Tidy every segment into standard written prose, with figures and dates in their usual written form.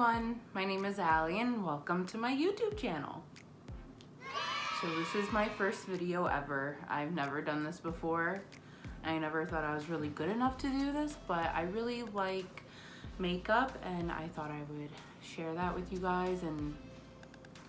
everyone, my name is Allie and welcome to my YouTube channel. So this is my first video ever. I've never done this before. I never thought I was really good enough to do this, but I really like makeup and I thought I would share that with you guys, and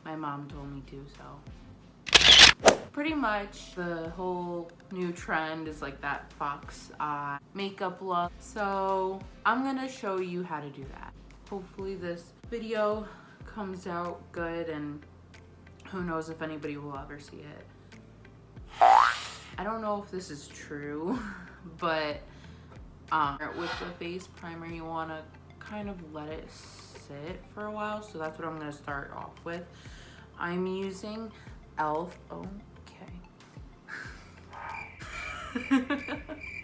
my mom told me to, so. Pretty much the whole new trend is like that fox eye makeup look. So I'm gonna show you how to do that. Hopefully this video comes out good, and who knows if anybody will ever see it. I don't know if this is true, but with the face primer you want to kind of let it sit for a while, so that's what I'm going to start off with. I'm using e.l.f.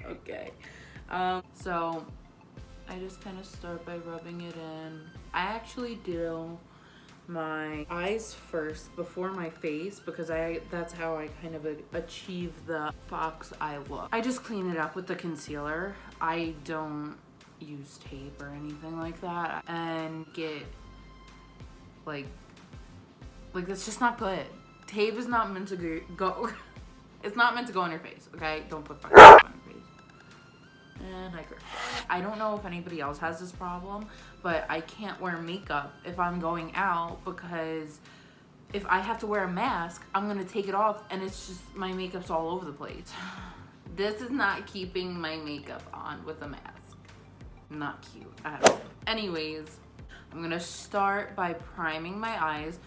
Okay. So I just kind of start by rubbing it in. I actually do my eyes first before my face because that's how I kind of achieve the fox eye look. I just clean it up with the concealer. I don't use tape or anything like that, and get like that's just not good. Tape is not meant to go it's not meant to go on your face, okay? Don't put fucking tape on your face. And I don't know if anybody else has this problem, but I can't wear makeup if I'm going out, because if I have to wear a mask, I'm gonna take it off and it's just, my makeup's all over the place. This is not keeping my makeup on with a mask. Not cute at all. Anyways, I'm gonna start by priming my eyes.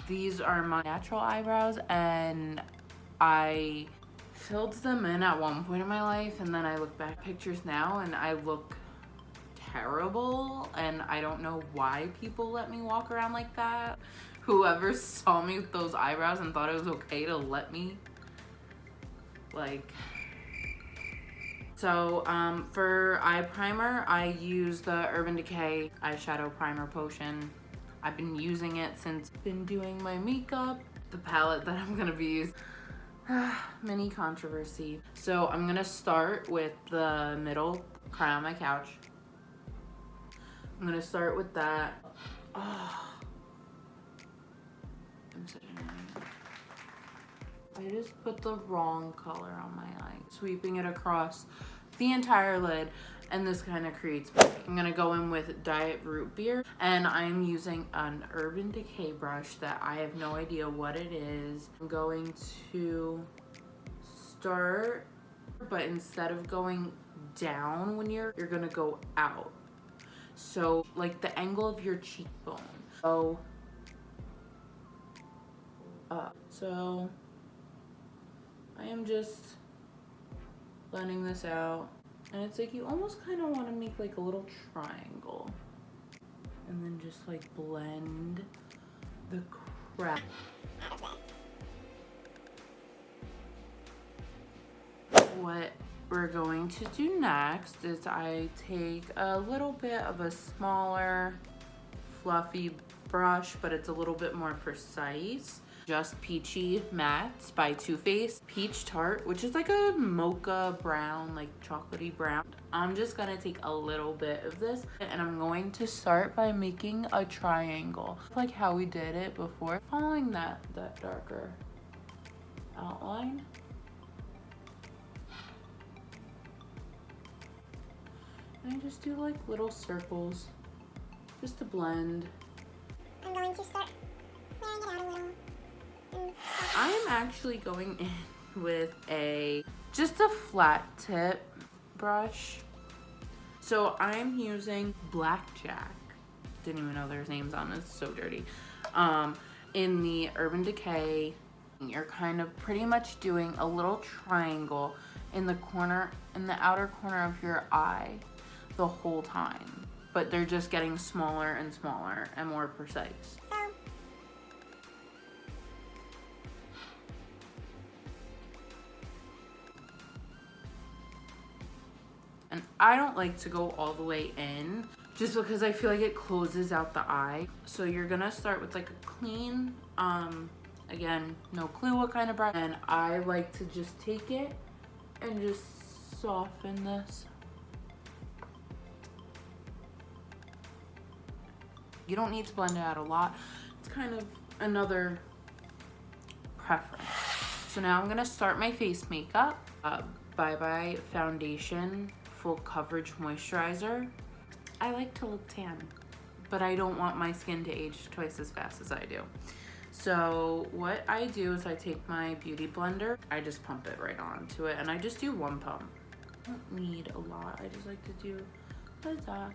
These are my natural eyebrows, and I filled them in at one point in my life, and then I look back at pictures now and I look terrible, and I don't know why people let me walk around like that. Whoever saw me with those eyebrows and thought it was okay to let me, like. So for eye primer, I use the Urban Decay eyeshadow primer potion. I've been using it since I've been doing my makeup. The palette that I'm gonna be using, mini controversy. So I'm gonna start with the middle, Cry on My Couch. I'm gonna start with that. Oh, I'm such an idiot. I just put the wrong color on my eye, sweeping it across the entire lid, and this kind of creates. I'm gonna go in with Diet Root Beer, and I'm using an Urban Decay brush that I have no idea what it is. I'm going to start, but instead of going down when you're gonna go out. So like the angle of your cheekbone. So up. So I am just blending this out, and it's like you almost kind of want to make like a little triangle, and then just like blend the crap. What we're going to do next is I take a little bit of a smaller fluffy brush, but it's a little bit more precise. Just Peachy Mattes by Too Faced Peach Tart, which is like a mocha brown, like chocolatey brown. I'm just gonna take a little bit of this, and I'm going to start by making a triangle, like how we did it before, following that darker outline. And I just do like little circles just to blend. I'm going to start clearing it out a little. I am actually going in with just a flat tip brush. So I'm using Blackjack. Didn't even know there's names on it. It's so dirty. In the Urban Decay, you're kind of pretty much doing a little triangle in the outer corner of your eye the whole time, but they're just getting smaller and smaller and more precise. And I don't like to go all the way in just because I feel like it closes out the eye. So you're gonna start with like a clean, again, no clue what kind of brush, and I like to just take it and just soften this. You don't need to blend it out a lot. It's kind of another preference. So now I'm gonna start my face makeup. Bye Bye Foundation Full Coverage Moisturizer. I like to look tan, but I don't want my skin to age twice as fast as I do. So what I do is I take my beauty blender, I just pump it right onto it, and I just do one pump. I don't need a lot. I just like to do a dot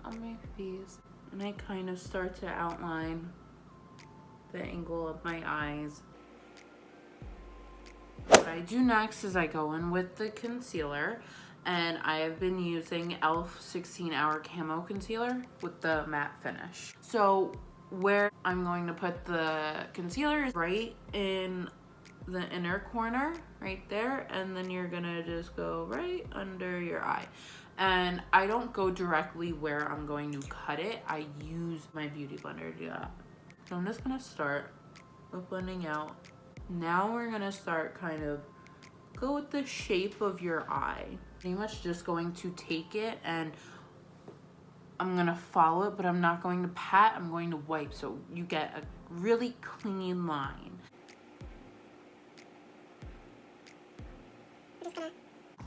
on my face, and I kind of start to outline the angle of my eyes. What I do next is I go in with the concealer, and I have been using e.l.f. 16-Hour Camo Concealer with the matte finish. So where I'm going to put the concealer is right in the inner corner, right there, and then you're gonna just go right under your eye. And I don't go directly where I'm going to cut it. I use my beauty blender to do that. So I'm just gonna start with blending out. Now we're gonna start kind of go with the shape of your eye. Pretty much just going to take it and I'm gonna follow it, but I'm not going to pat, I'm going to wipe so you get a really clean line.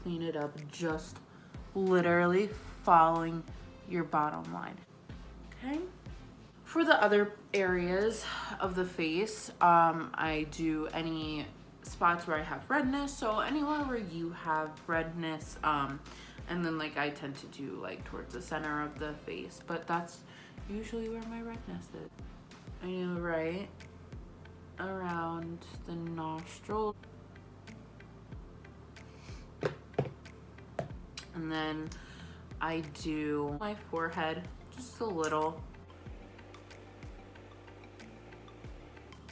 Clean it up, just literally following your bottom line. Okay. For the other areas of the face, I do any spots where I have redness. So anywhere where you have redness, and then like I tend to do like towards the center of the face, but that's usually where my redness is. I do right around the nostril. And then I do my forehead just a little.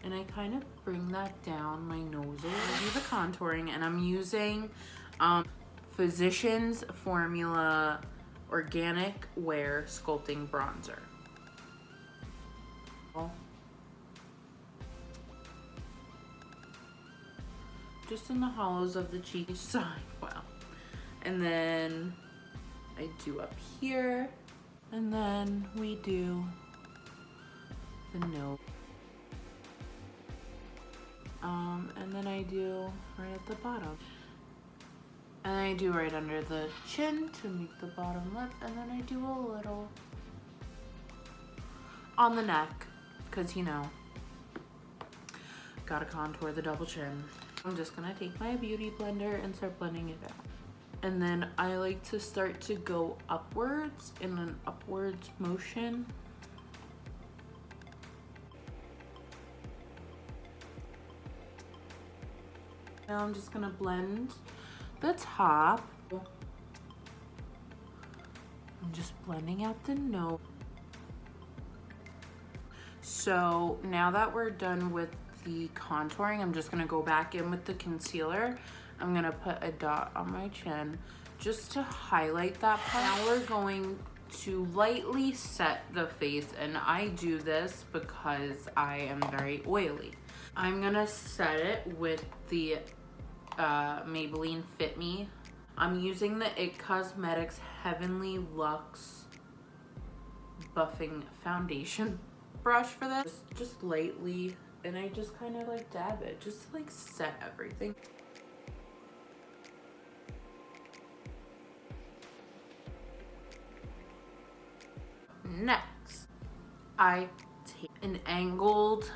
And I kind of bring that down my nose. I do the contouring, and I'm using Physicians Formula Organic Wear Sculpting Bronzer. Just in the hollows of the cheek side. Wow. And then I do up here, and then we do the nose. And then I do right at the bottom. And I do right under the chin to make the bottom lip, and then I do a little on the neck, because you know, gotta contour the double chin. I'm just gonna take my beauty blender and start blending it out. And then I like to start to go upwards in an upwards motion. Now I'm just gonna blend the top. I'm just blending out the nose. So now that we're done with the contouring, I'm just gonna go back in with the concealer. I'm gonna put a dot on my chin just to highlight that part. Now we're going to lightly set the face, and I do this because I am very oily. I'm gonna set it with the Maybelline Fit Me. I'm using the IT Cosmetics Heavenly Luxe Buffing Foundation brush for this. Just lightly, and I just kind of like dab it, just to like set everything. Next, I take an angled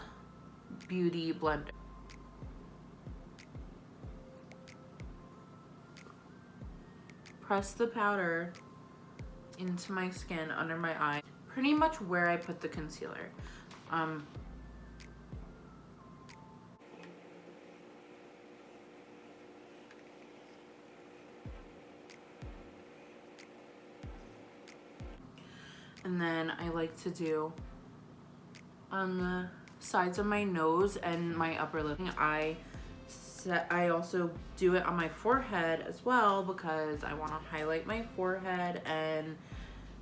beauty blender. Press the powder into my skin under my eye, pretty much where I put the concealer. And then I like to do on the sides of my nose and my upper lip. I also do it on my forehead as well because I want to highlight my forehead, and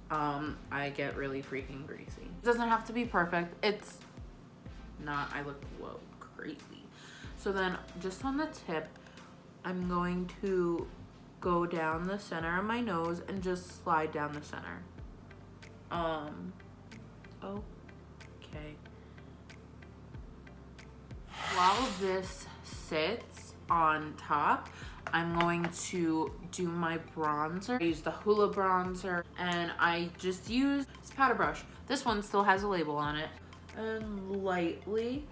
I get really freaking greasy. It doesn't have to be perfect. It's not, I look, whoa, crazy. So then just on the tip, I'm going to go down the center of my nose and just slide down the center. Okay. While this sits on top, I'm going to do my bronzer. I use the Hoola bronzer, and I just use this powder brush. This one still has a label on it. And lightly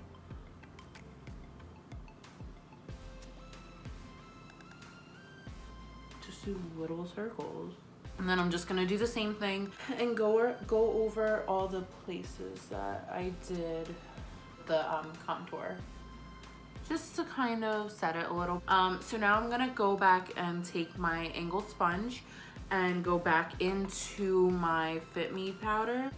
just do little circles. And then I'm just gonna do the same thing and go over all the places that I did the contour, just to kind of set it a little. So now I'm gonna go back and take my angled sponge and go back into my Fit Me powder.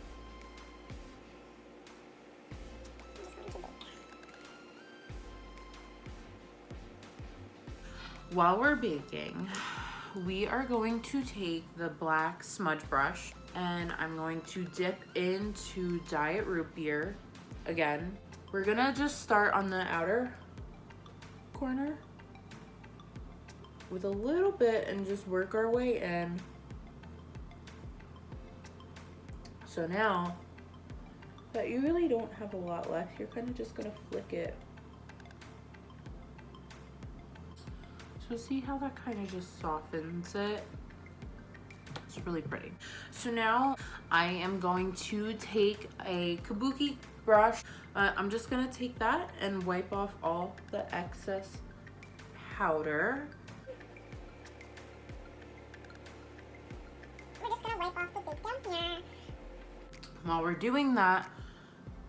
While we're baking, we are going to take the black smudge brush and I'm going to dip into Diet Root Beer again. We're gonna just start on the outer corner with a little bit and just work our way in. So now that you really don't have a lot left, you're kind of just gonna flick it. So see how that kind of just softens it? It's really pretty. So now I am going to take a kabuki brush. I'm just gonna take that and wipe off all the excess powder. We're just gonna wipe off the big down here. While we're doing that,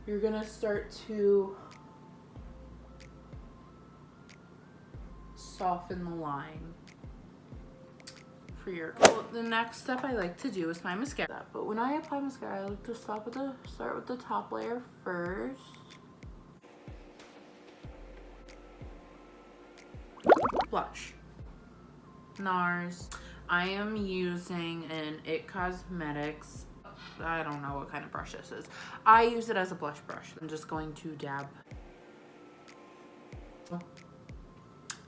you're gonna start to soften the line for your. Well, the next step I like to do is my mascara. But when I apply mascara, I like to start with the top layer first. Blush. NARS. I am using an It Cosmetics. I don't know what kind of brush this is. I use it as a blush brush. I'm just going to dab.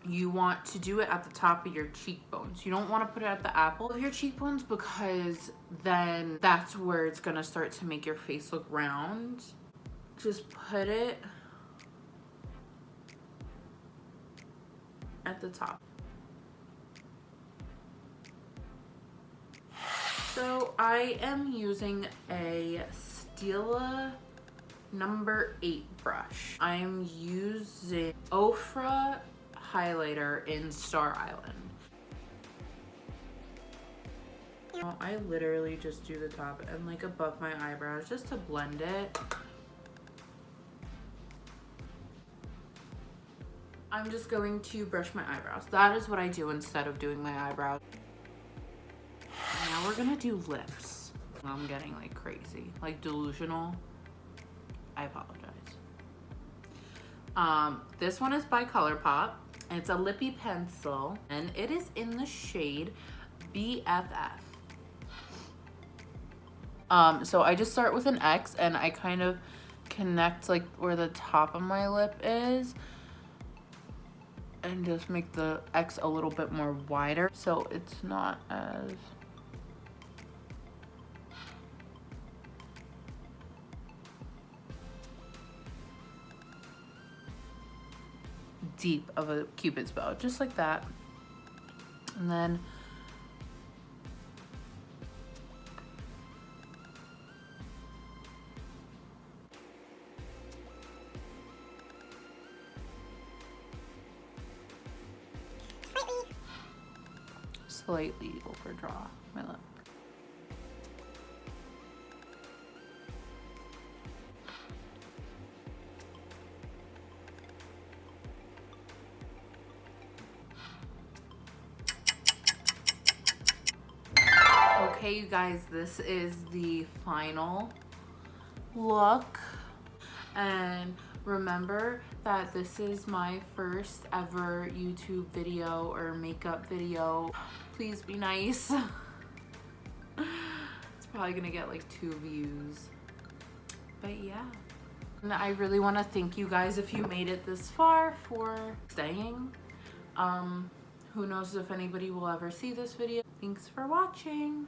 You want to do it at the top of your cheekbones. You don't want to put it at the apple of your cheekbones, because then that's where it's gonna start to make your face look round. Just put it at the top. So I am using a Stila number 8 brush. I'm using Ofra highlighter in Star Island. I literally just do the top and like above my eyebrows just to blend it. I'm just going to brush my eyebrows. That is what I do instead of doing my eyebrows. Now we're gonna do lips. I'm getting like crazy, like delusional. I apologize. This one is by ColourPop. It's a lippy pencil and it is in the shade BFF. So I just start with an X and I kind of connect like where the top of my lip is and just make the X a little bit more wider so it's not as deep of a Cupid's bow, just like that. And then slightly overdraw my lip. Okay, you guys, this is the final look. And remember that this is my first ever YouTube video or makeup video. Please be nice. It's probably gonna get like 2 views. But yeah. And I really want to thank you guys if you made it this far for staying. Who knows if anybody will ever see this video. Thanks for watching.